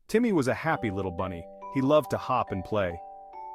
Timmy was a happy little bunny. He loved to hop and play.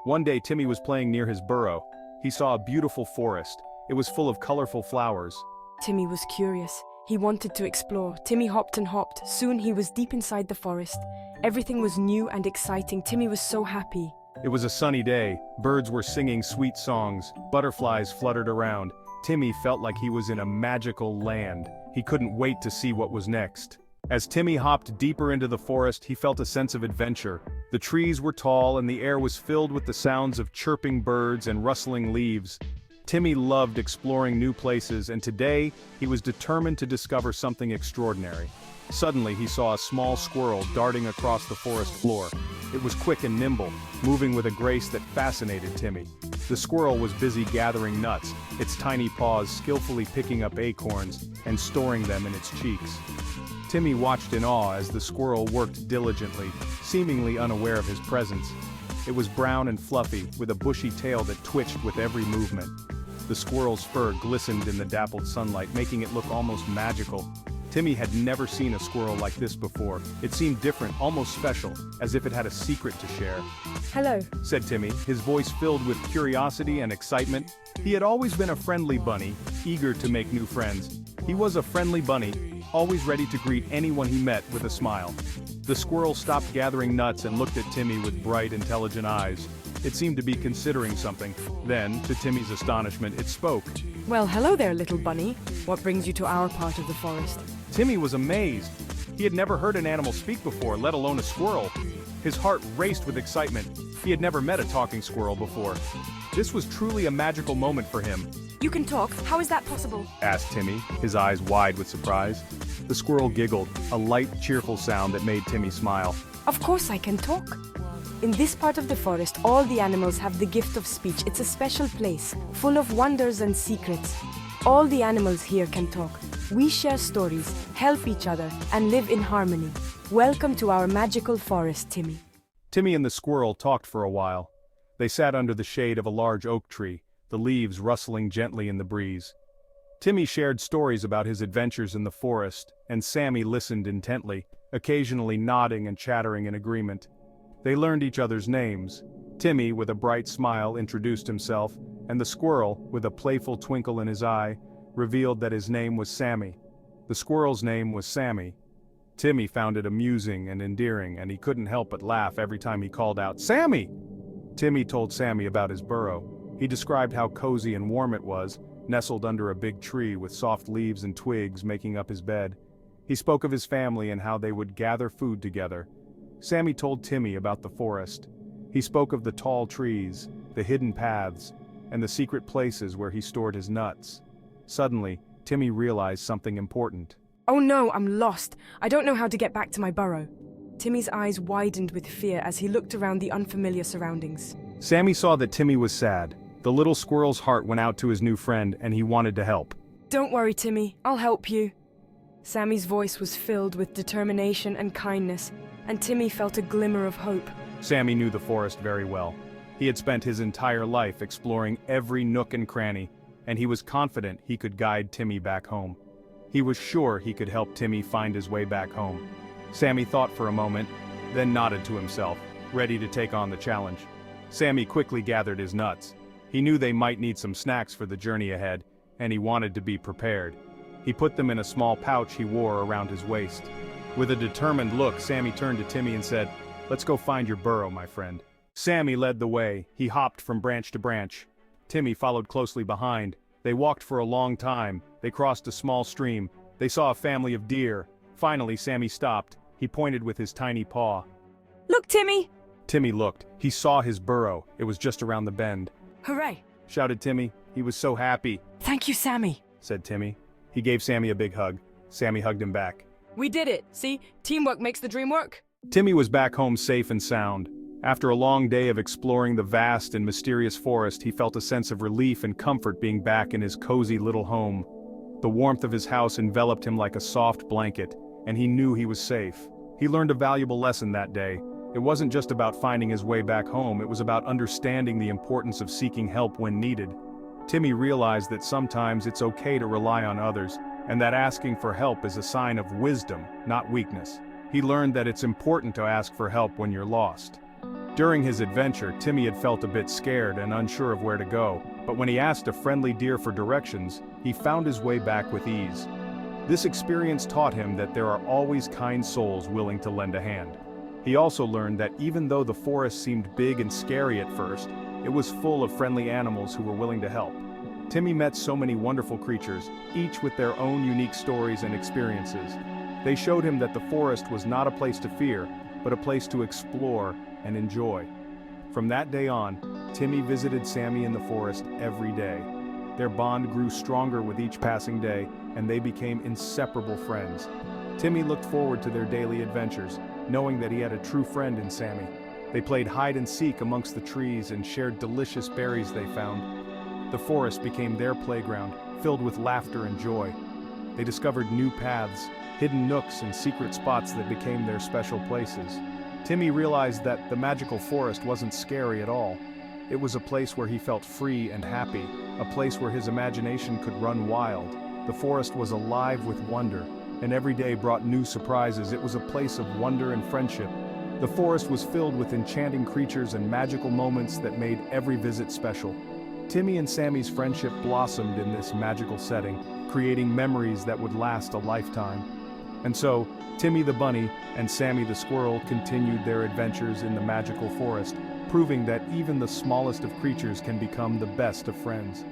One day Timmy was playing near his burrow. He saw a beautiful forest. It was full of colorful flowers. Timmy was curious. He wanted to explore. Timmy hopped and hopped. Soon he was deep inside the forest. Everything was new and exciting. Timmy was so happy. It was a sunny day. Birds were singing sweet songs. Butterflies fluttered around. Timmy felt like he was in a magical land. He couldn't wait to see what was next. As Timmy hopped deeper into the forest, he felt a sense of adventure. The trees were tall and the air was filled with the sounds of chirping birds and rustling leaves. Timmy loved exploring new places, and today, he was determined to discover something extraordinary. Suddenly, he saw a small squirrel darting across the forest floor. It was quick and nimble, moving with a grace that fascinated Timmy. The squirrel was busy gathering nuts, its tiny paws skillfully picking up acorns and storing them in its cheeks. Timmy watched in awe as the squirrel worked diligently, seemingly unaware of his presence. It was brown and fluffy, with a bushy tail that twitched with every movement. The squirrel's fur glistened in the dappled sunlight, making it look almost magical. Timmy had never seen a squirrel like this before. It seemed different, almost special, as if it had a secret to share. "Hello," said Timmy, his voice filled with curiosity and excitement. He had always been a friendly bunny, eager to make new friends. He was a friendly bunny, always ready to greet anyone he met with a smile. The squirrel stopped gathering nuts and looked at Timmy with bright, intelligent eyes. It seemed to be considering something. Then, to Timmy's astonishment, it spoke. "Well, hello there, little bunny. What brings you to our part of the forest?" Timmy was amazed. He had never heard an animal speak before, let alone a squirrel. His heart raced with excitement. He had never met a talking squirrel before. This was truly a magical moment for him. "You can talk? How is that possible?" asked Timmy, his eyes wide with surprise. The squirrel giggled, a light, cheerful sound that made Timmy smile. "Of course I can talk. In this part of the forest, all the animals have the gift of speech. It's a special place, full of wonders and secrets. All the animals here can talk. We share stories, help each other, and live in harmony. Welcome to our magical forest, Timmy." Timmy and the squirrel talked for a while. They sat under the shade of a large oak tree, the leaves rustling gently in the breeze. Timmy shared stories about his adventures in the forest, and Sammy listened intently, occasionally nodding and chattering in agreement. They learned each other's names. Timmy, with a bright smile, introduced himself, and the squirrel, with a playful twinkle in his eye, revealed that his name was Sammy. The squirrel's name was Sammy. Timmy found it amusing and endearing, and he couldn't help but laugh every time he called out, "Sammy!" Timmy told Sammy about his burrow. He described how cozy and warm it was, nestled under a big tree with soft leaves and twigs making up his bed. He spoke of his family and how they would gather food together. Sammy told Timmy about the forest. He spoke of the tall trees, the hidden paths, and the secret places where he stored his nuts. Suddenly, Timmy realized something important. "Oh no, I'm lost. I don't know how to get back to my burrow." Timmy's eyes widened with fear as he looked around the unfamiliar surroundings. Sammy saw that Timmy was sad. The little squirrel's heart went out to his new friend, and he wanted to help. "Don't worry, Timmy. I'll help you." Sammy's voice was filled with determination and kindness, and Timmy felt a glimmer of hope. Sammy knew the forest very well. He had spent his entire life exploring every nook and cranny, and he was confident he could guide Timmy back home. He was sure he could help Timmy find his way back home. Sammy thought for a moment, then nodded to himself, ready to take on the challenge. Sammy quickly gathered his nuts. He knew they might need some snacks for the journey ahead, and he wanted to be prepared. He put them in a small pouch he wore around his waist. With a determined look, Sammy turned to Timmy and said, "Let's go find your burrow, my friend." Sammy led the way. He hopped from branch to branch. Timmy followed closely behind. They walked for a long time. They crossed a small stream. They saw a family of deer. Finally, Sammy stopped. He pointed with his tiny paw. "Look, Timmy!" Timmy looked. He saw his burrow. It was just around the bend. "Hooray!" shouted Timmy. He was so happy. "Thank you, Sammy," said Timmy. He gave Sammy a big hug. Sammy hugged him back. "We did it. See? Teamwork makes the dream work." Timmy was back home safe and sound. After a long day of exploring the vast and mysterious forest, he felt a sense of relief and comfort being back in his cozy little home. The warmth of his house enveloped him like a soft blanket, and he knew he was safe. He learned a valuable lesson that day. It wasn't just about finding his way back home, it was about understanding the importance of seeking help when needed. Timmy realized that sometimes it's okay to rely on others, and that asking for help is a sign of wisdom, not weakness. He learned that it's important to ask for help when you're lost. During his adventure, Timmy had felt a bit scared and unsure of where to go, but when he asked a friendly deer for directions, he found his way back with ease. This experience taught him that there are always kind souls willing to lend a hand. He also learned that even though the forest seemed big and scary at first, it was full of friendly animals who were willing to help. Timmy met so many wonderful creatures, each with their own unique stories and experiences. They showed him that the forest was not a place to fear, but a place to explore and enjoy. From that day on, Timmy visited Sammy in the forest every day. Their bond grew stronger with each passing day, and they became inseparable friends. Timmy looked forward to their daily adventures, knowing that he had a true friend in Sammy. They played hide and seek amongst the trees and shared delicious berries they found. The forest became their playground, filled with laughter and joy. They discovered new paths, hidden nooks and secret spots that became their special places. Timmy realized that the magical forest wasn't scary at all. It was a place where he felt free and happy, a place where his imagination could run wild. The forest was alive with wonder, and every day brought new surprises. It was a place of wonder and friendship. The forest was filled with enchanting creatures and magical moments that made every visit special. Timmy and Sammy's friendship blossomed in this magical setting, creating memories that would last a lifetime. And so, Timmy the bunny and Sammy the squirrel continued their adventures in the magical forest, proving that even the smallest of creatures can become the best of friends.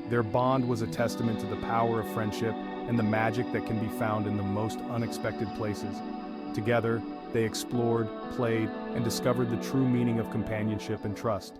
Their bond was a testament to the power of friendship and the magic that can be found in the most unexpected places. Together, they explored, played, and discovered the true meaning of companionship and trust.